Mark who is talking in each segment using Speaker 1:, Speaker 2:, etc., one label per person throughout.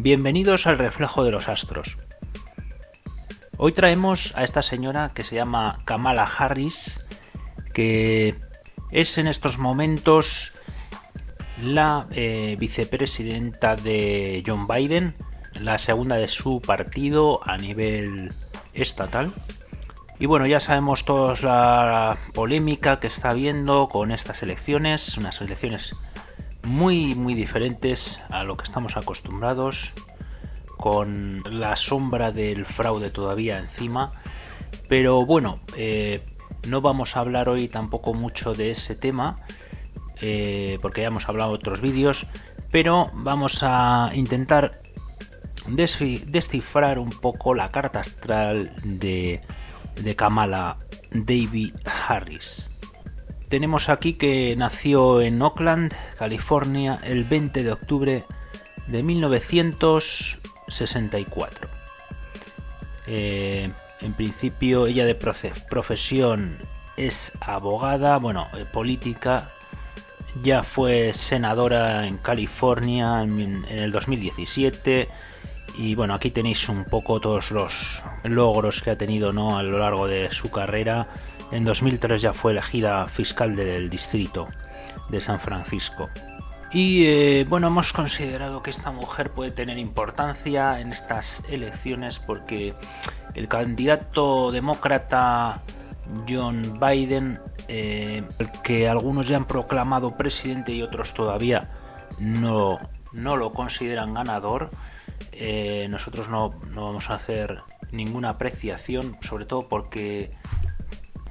Speaker 1: Bienvenidos al Reflejo de los Astros. Hoy traemos a esta señora que se llama Kamala Harris, que es en estos momentos la vicepresidenta de John Biden, la segunda de su partido a nivel estatal. Y bueno, ya sabemos todos la polémica que está habiendo con estas elecciones, unas elecciones muy diferentes a lo que estamos acostumbrados, con la sombra del fraude todavía encima. Pero bueno, no vamos a hablar hoy tampoco mucho de ese tema, porque ya hemos hablado en otros vídeos, pero vamos a intentar descifrar un poco la carta astral de Kamala David Harris. Tenemos aquí que nació en Oakland, California, el 20 de octubre de 1964. En principio, ella de profesión es abogada, política. Ya fue senadora en California en el 2017. Y bueno, aquí tenéis un poco todos los logros que ha tenido, ¿no?, a lo largo de su carrera. En 2003 ya fue elegida fiscal del distrito de San Francisco. Y hemos considerado que esta mujer puede tener importancia en estas elecciones porque el candidato demócrata John Biden, el que algunos ya han proclamado presidente y otros todavía no lo consideran ganador, nosotros no vamos a hacer ninguna apreciación, sobre todo porque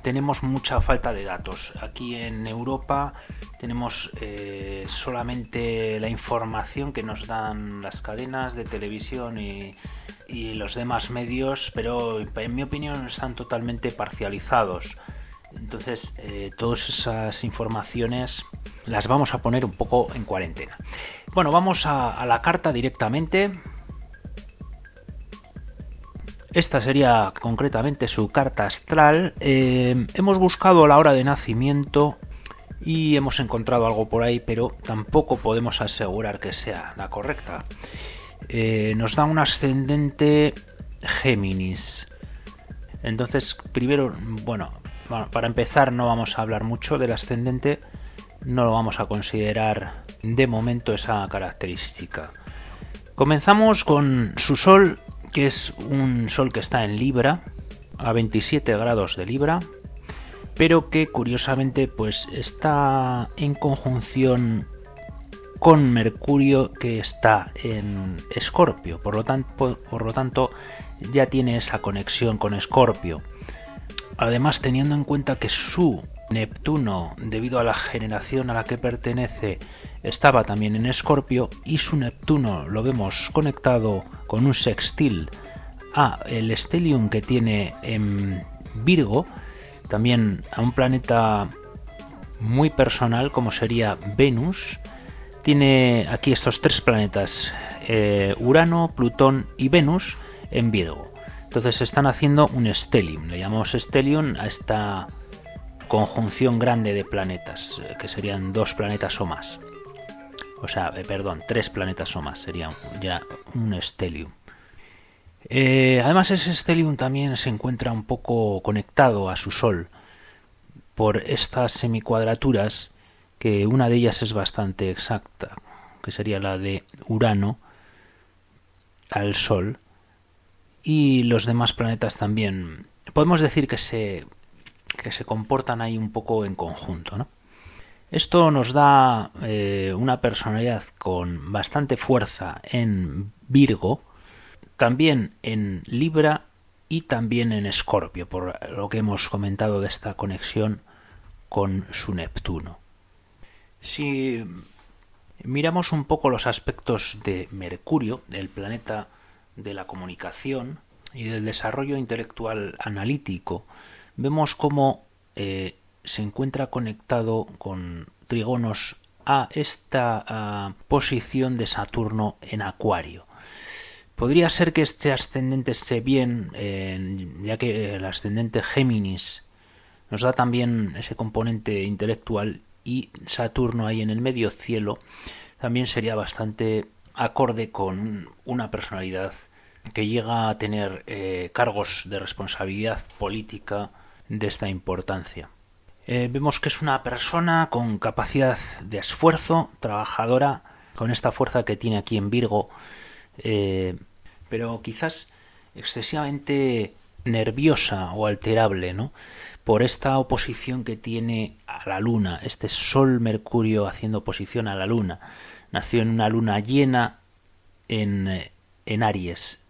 Speaker 1: tenemos mucha falta de datos. Aquí en Europa tenemos solamente la información que nos dan las cadenas de televisión y los demás medios, pero en mi opinión están totalmente parcializados. Entonces todas esas informaciones las vamos a poner un poco en cuarentena. Bueno, vamos a la carta directamente. Esta sería concretamente su carta astral. Hemos buscado la hora de nacimiento y hemos encontrado algo por ahí, pero tampoco podemos asegurar que sea la correcta. Nos da un ascendente Géminis. Entonces, primero, para empezar no vamos a hablar mucho del ascendente, no lo vamos a considerar de momento esa característica. Comenzamos con su Sol, que es un Sol que está en Libra, a 27 grados de Libra, pero que curiosamente pues está en conjunción con Mercurio, que está en Escorpio, por lo tanto ya tiene esa conexión con Escorpio. Además, teniendo en cuenta que su Neptuno, debido a la generación a la que pertenece, estaba también en Escorpio, y su Neptuno lo vemos conectado con un sextil a el stellium que tiene en Virgo, también a un planeta muy personal como sería Venus. Tiene aquí estos tres planetas, Urano, Plutón y Venus, en Virgo. Entonces están haciendo un stellium, le llamamos stellium a esta conjunción grande de planetas, que serían dos planetas o más. Tres planetas o más, sería ya un stellium. Además, ese stellium también se encuentra un poco conectado a su Sol por estas semicuadraturas, que una de ellas es bastante exacta, que sería la de Urano al Sol, y los demás planetas también. Podemos decir que se comportan ahí un poco en conjunto, ¿no? Esto nos da una personalidad con bastante fuerza en Virgo, también en Libra y también en Escorpio, por lo que hemos comentado de esta conexión con su Neptuno. Si miramos un poco los aspectos de Mercurio, el planeta de la comunicación y del desarrollo intelectual analítico, vemos cómo se encuentra conectado con trígonos a esta posición de Saturno en Acuario. Podría ser que este ascendente esté bien, ya que el ascendente Géminis nos da también ese componente intelectual, y Saturno ahí en el medio cielo también sería bastante acorde con una personalidad que llega a tener cargos de responsabilidad política de esta importancia. Vemos que es una persona con capacidad de esfuerzo, trabajadora, con esta fuerza que tiene aquí en Virgo, pero quizás excesivamente nerviosa o alterable, ¿no? Por esta oposición que tiene a la Luna, este Sol-Mercurio haciendo oposición a la Luna. Nació en una luna llena en Aries,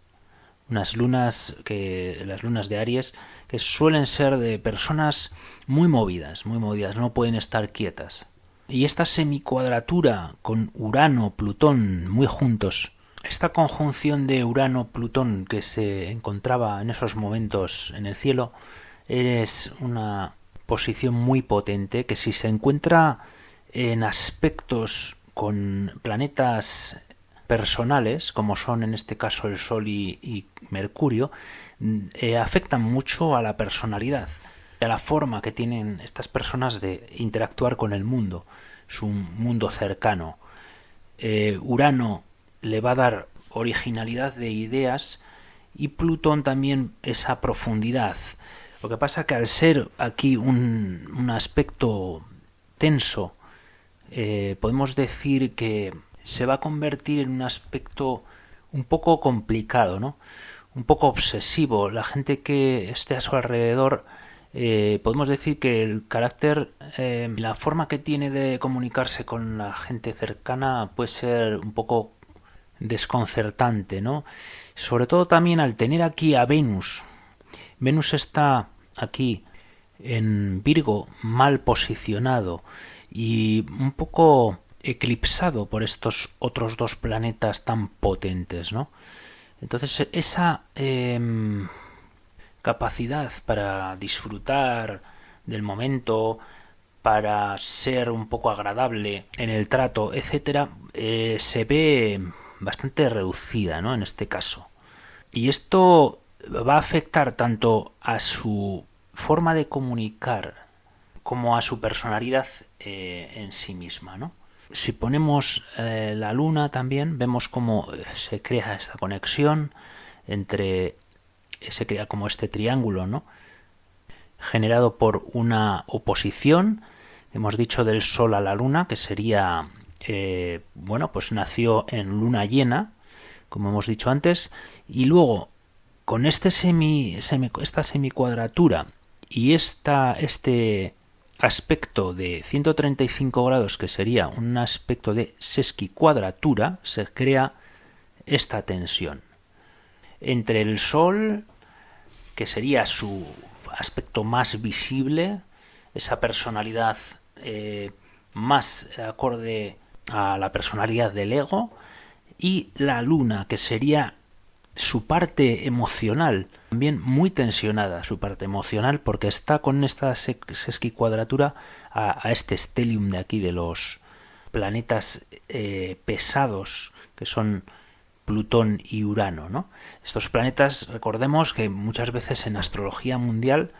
Speaker 1: las lunas de Aries, que suelen ser de personas muy movidas, no pueden estar quietas. Y esta semicuadratura con Urano, Plutón muy juntos, esta conjunción de Urano-Plutón que se encontraba en esos momentos en el cielo, es una posición muy potente que, si se encuentra en aspectos con planetas personales, como son en este caso el Sol y Mercurio, afectan mucho a la personalidad, a la forma que tienen estas personas de interactuar con el mundo, su mundo cercano. Urano le va a dar originalidad de ideas y Plutón también esa profundidad. Lo que pasa que al ser aquí un aspecto tenso, podemos decir que se va a convertir en un aspecto un poco complicado, ¿no? Un poco obsesivo. La gente que esté a su alrededor, podemos decir que el carácter, la forma que tiene de comunicarse con la gente cercana puede ser un poco desconcertante, ¿no? Sobre todo también al tener aquí a Venus. Venus está aquí en Virgo, mal posicionado y un poco eclipsado por estos otros dos planetas tan potentes, ¿no? Entonces esa capacidad para disfrutar del momento, para ser un poco agradable en el trato, etcétera, se ve bastante reducida, ¿no? En este caso. Y esto va a afectar tanto a su forma de comunicar como a su personalidad en sí misma, ¿no? Si ponemos la Luna también, vemos cómo se crea esta conexión se crea como este triángulo, ¿no? Generado por una oposición, hemos dicho, del Sol a la Luna, que sería, pues nació en luna llena, como hemos dicho antes, y luego con esta semicuadratura y este aspecto de 135 grados, que sería un aspecto de sesquicuadratura, se crea esta tensión entre el Sol, que sería su aspecto más visible, esa personalidad más acorde a la personalidad del ego, y la Luna, que sería su parte emocional, también muy tensionada su parte emocional, porque está con esta sesquicuadratura a este stellium de aquí, de los planetas pesados, que son Plutón y Urano, ¿no? Estos planetas, recordemos que muchas veces en astrología mundial,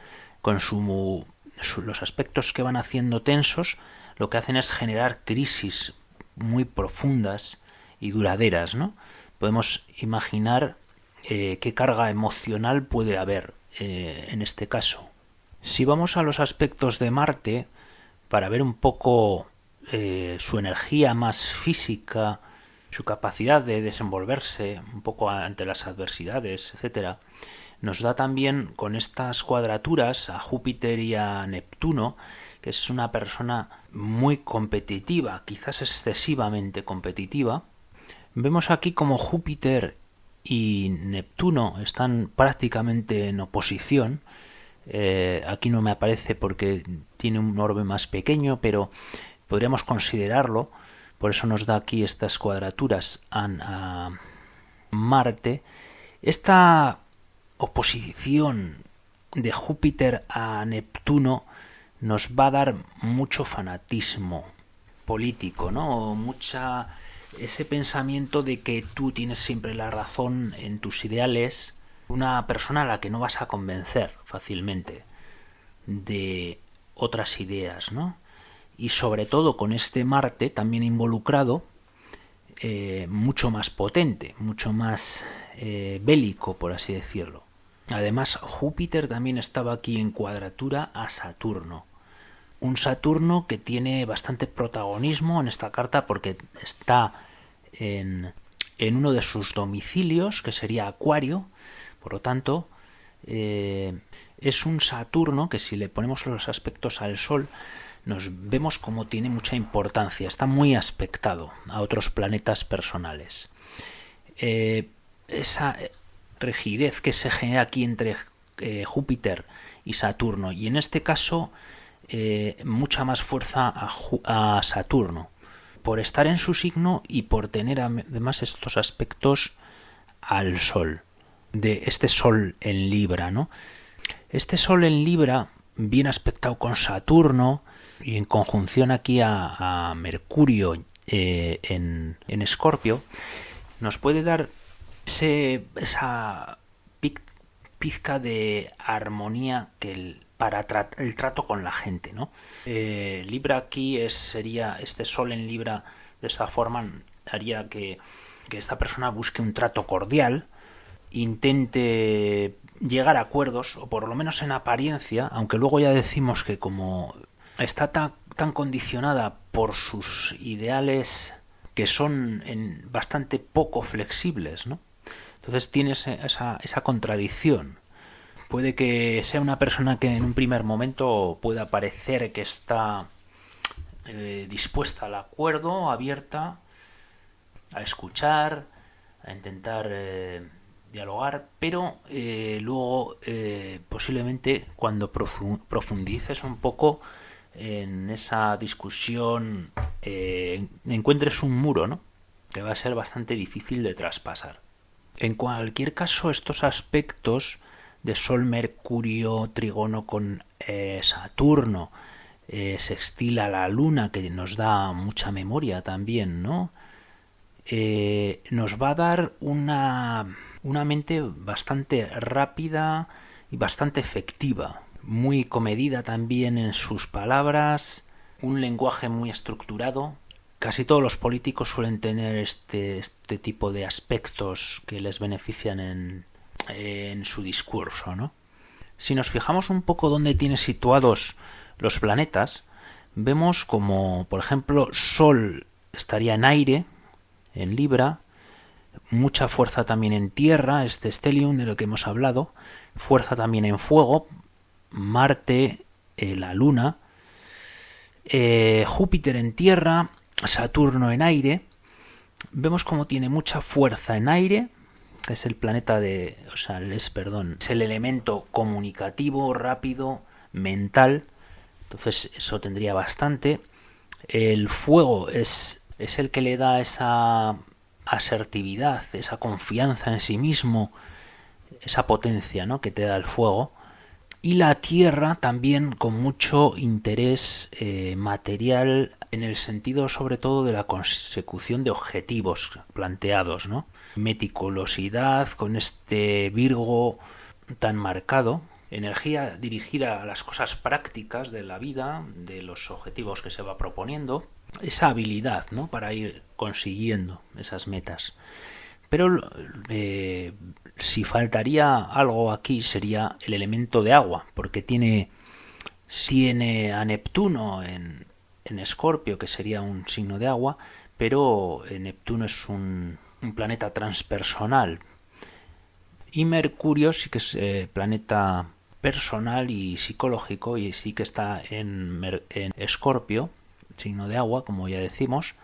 Speaker 1: con los aspectos que van haciendo tensos, lo que hacen es generar crisis muy profundas y duraderas, ¿no? Podemos imaginar qué carga emocional puede haber en este caso. Si vamos a los aspectos de Marte, para ver un poco su energía más física, su capacidad de desenvolverse un poco ante las adversidades, etcétera, nos da también con estas cuadraturas a Júpiter y a Neptuno, que es una persona muy competitiva, quizás excesivamente competitiva. Vemos aquí como Júpiter y Neptuno están prácticamente en oposición. Aquí no me aparece porque tiene un orbe más pequeño, pero podríamos considerarlo. Por eso nos da aquí estas cuadraturas a Marte. Esta oposición de Júpiter a Neptuno nos va a dar mucho fanatismo político, ¿no? Ese pensamiento de que tú tienes siempre la razón en tus ideales, una persona a la que no vas a convencer fácilmente de otras ideas, ¿no? Y sobre todo con este Marte también involucrado, mucho más potente, mucho más bélico, por así decirlo. Además, Júpiter también estaba aquí en cuadratura a Saturno. Un Saturno que tiene bastante protagonismo en esta carta porque está en uno de sus domicilios, que sería Acuario. Por lo tanto, es un Saturno que, si le ponemos los aspectos al Sol, nos vemos como tiene mucha importancia, está muy aspectado a otros planetas personales. Esa rigidez que se genera aquí entre Júpiter y Saturno, y en este caso mucha más fuerza a Saturno, por estar en su signo y por tener además estos aspectos al Sol, de este Sol en Libra, ¿no? Este Sol en Libra, bien aspectado con Saturno y en conjunción aquí a Mercurio en Escorpio, nos puede dar esa pizca de armonía para el trato con la gente, ¿no? Libra aquí sería este Sol en Libra, de esta forma haría que esta persona busque un trato cordial, intente llegar a acuerdos, o por lo menos en apariencia, aunque luego ya decimos que como está tan condicionada por sus ideales que son bastante poco flexibles, ¿no? Entonces tienes esa contradicción. Puede que sea una persona que en un primer momento pueda parecer que está dispuesta al acuerdo, abierta a escuchar, a intentar dialogar, pero luego posiblemente cuando profundices un poco en esa discusión encuentres un muro, ¿no?, que va a ser bastante difícil de traspasar. En cualquier caso, estos aspectos de Sol, Mercurio, trígono con Saturno, sextil a la Luna, que nos da mucha memoria también, ¿no?, nos va a dar una mente bastante rápida y bastante efectiva, muy comedida también en sus palabras, un lenguaje muy estructurado. Casi todos los políticos suelen tener este tipo de aspectos que les benefician en su discurso, ¿no? Si nos fijamos un poco dónde tienen situados los planetas, vemos como, por ejemplo, Sol estaría en aire, en Libra, mucha fuerza también en tierra, este stellium de lo que hemos hablado, fuerza también en fuego, Marte, la Luna, Júpiter en tierra, Saturno en aire. Vemos como tiene mucha fuerza en aire, que es el planeta es el elemento comunicativo, rápido, mental. Entonces eso tendría bastante. El fuego es el que le da esa asertividad, esa confianza en sí mismo, esa potencia, ¿no?, que te da el fuego. Y la tierra también con mucho interés material, en el sentido sobre todo de la consecución de objetivos planteados, ¿no? Meticulosidad, con este Virgo tan marcado, energía dirigida a las cosas prácticas de la vida, de los objetivos que se va proponiendo, esa habilidad, ¿no?, para ir consiguiendo esas metas. Pero si faltaría algo aquí sería el elemento de agua, porque tiene a Neptuno en Escorpio, que sería un signo de agua, pero Neptuno es un planeta transpersonal, y Mercurio sí que es planeta personal y psicológico, y sí que está en Escorpio, signo de agua, como ya decimos,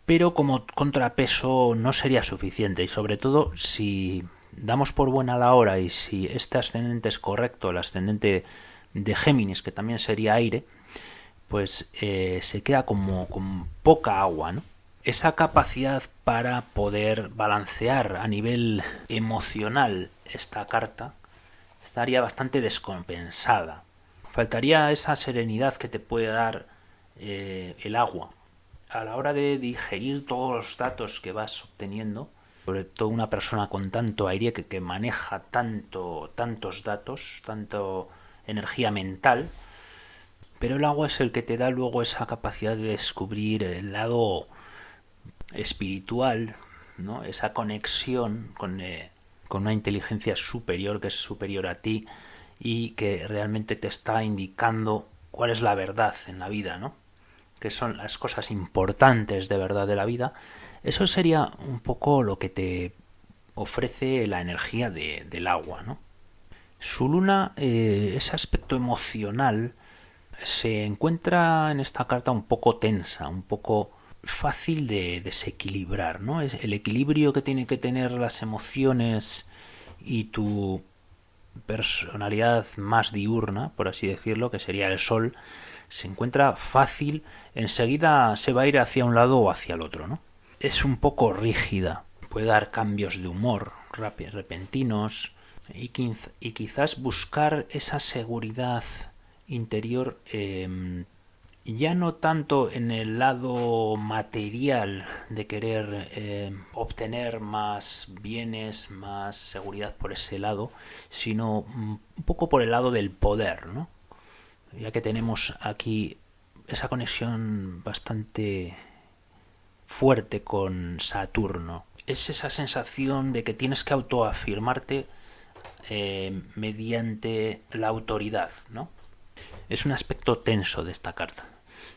Speaker 1: pero como contrapeso no sería suficiente, y sobre todo si damos por buena la hora y si este ascendente es correcto, el ascendente de Géminis, que también sería aire, pues se queda como con poca agua, ¿no? Esa capacidad para poder balancear a nivel emocional esta carta estaría bastante descompensada. Faltaría esa serenidad que te puede dar el agua a la hora de digerir todos los datos que vas obteniendo, sobre todo una persona con tanto aire que maneja tantos datos, tanto energía mental. Pero el agua es el que te da luego esa capacidad de descubrir el lado espiritual, ¿no? Esa conexión con una inteligencia superior que es superior a ti y que realmente te está indicando cuál es la verdad en la vida, ¿no? Que son las cosas importantes de verdad de la vida. Eso sería un poco lo que te ofrece la energía del agua, ¿no? Su luna, ese aspecto emocional, se encuentra en esta carta un poco tensa, un poco fácil de desequilibrar, ¿no? Es el equilibrio que tiene que tener las emociones y tu personalidad más diurna, por así decirlo, que sería el sol, se encuentra fácil, enseguida se va a ir hacia un lado o hacia el otro, ¿no? Es un poco rígida, puede dar cambios de humor repentinos y quizás buscar esa seguridad interior, ya no tanto en el lado material de querer obtener más bienes, más seguridad por ese lado, sino un poco por el lado del poder, ¿no? Ya que tenemos aquí esa conexión bastante fuerte con Saturno. Es esa sensación de que tienes que autoafirmarte mediante la autoridad, ¿no? Es un aspecto tenso de esta carta.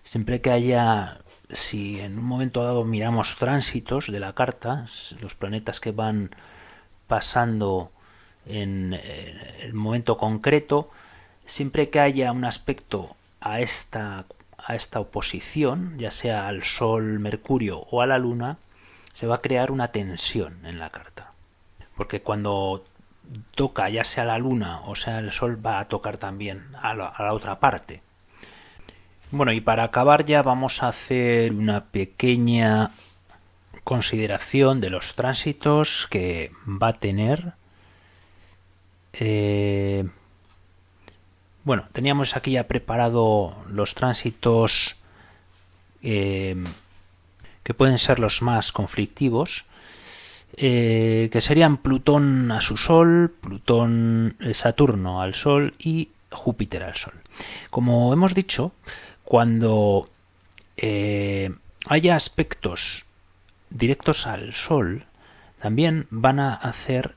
Speaker 1: Siempre que haya, si en un momento dado miramos tránsitos de la carta, los planetas que van pasando en el momento concreto, siempre que haya un aspecto a esta oposición, ya sea al Sol, Mercurio o a la Luna, se va a crear una tensión en la carta. Porque cuando toca ya sea la Luna o sea el Sol, va a tocar también a la otra parte. Bueno, y para acabar ya vamos a hacer una pequeña consideración de los tránsitos que va a tener. Bueno, teníamos aquí ya preparado los tránsitos que pueden ser los más conflictivos, que serían Plutón a su Sol, Saturno al Sol y Júpiter al Sol. Como hemos dicho, cuando haya aspectos directos al Sol, también van a hacer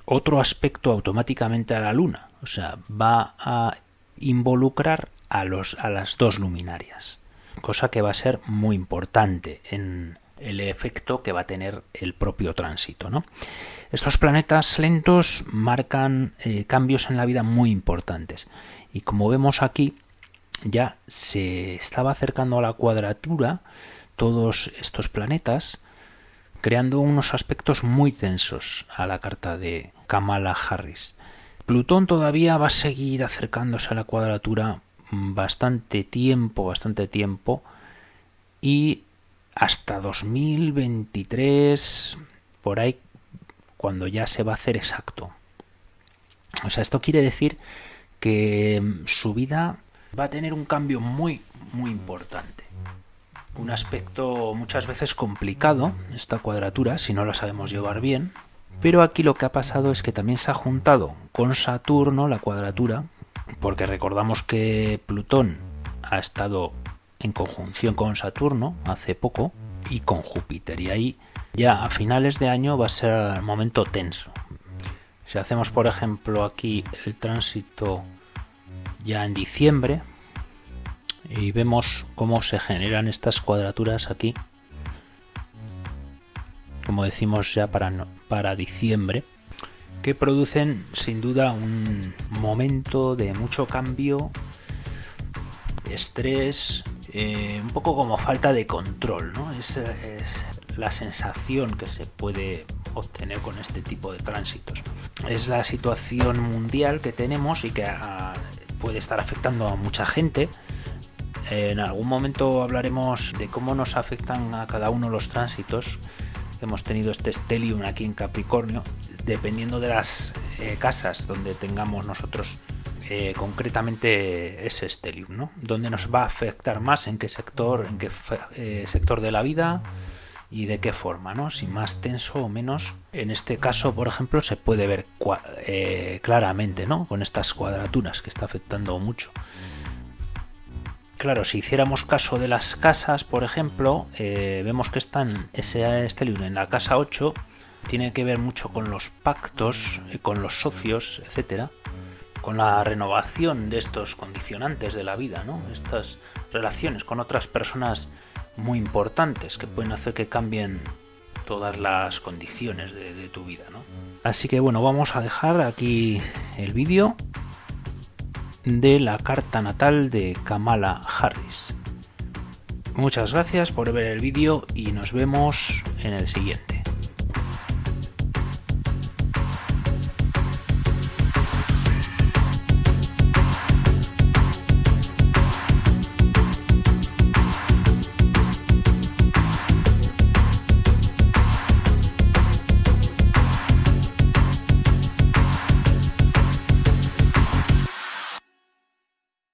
Speaker 1: otro aspecto automáticamente a la Luna. O sea, va a involucrar a las dos luminarias, cosa que va a ser muy importante en el efecto que va a tener el propio tránsito, ¿no? Estos planetas lentos marcan cambios en la vida muy importantes, y como vemos aquí, ya se estaba acercando a la cuadratura todos estos planetas, creando unos aspectos muy tensos a la carta de Kamala Harris. Plutón todavía va a seguir acercándose a la cuadratura bastante tiempo, y hasta 2023, por ahí, cuando ya se va a hacer exacto. O sea, esto quiere decir que su vida va a tener un cambio muy, muy importante. Un aspecto muchas veces complicado, esta cuadratura, si no la sabemos llevar bien. Pero aquí lo que ha pasado es que también se ha juntado con Saturno la cuadratura, porque recordamos que Plutón ha estado en conjunción con Saturno hace poco y con Júpiter, y ahí ya a finales de año va a ser el momento tenso. Si hacemos, por ejemplo, aquí el tránsito ya en diciembre y vemos cómo se generan estas cuadraturas aquí, como decimos ya para diciembre, que producen sin duda un momento de mucho cambio, estrés, un poco como falta de control, ¿no? Es la sensación que se puede obtener con este tipo de tránsitos. Es la situación mundial que tenemos y que puede estar afectando a mucha gente. En algún momento hablaremos de cómo nos afectan a cada uno los tránsitos. Hemos tenido este stellium aquí en Capricornio, dependiendo de las casas donde tengamos nosotros concretamente ese stellium, ¿no? Donde nos va a afectar más, en qué sector de la vida y de qué forma, ¿no? Si más tenso o menos. En este caso, por ejemplo, se puede ver claramente, ¿no? Con estas cuadraturas que está afectando mucho. Claro, si hiciéramos caso de las casas, por ejemplo, vemos que este libro en la casa 8 tiene que ver mucho con los pactos, con los socios, etcétera, con la renovación de estos condicionantes de la vida, ¿no? Estas relaciones con otras personas muy importantes que pueden hacer que cambien todas las condiciones de tu vida, ¿no? Así que bueno, vamos a dejar aquí el vídeo de la carta natal de Kamala Harris. Muchas gracias por ver el vídeo y nos vemos en el siguiente.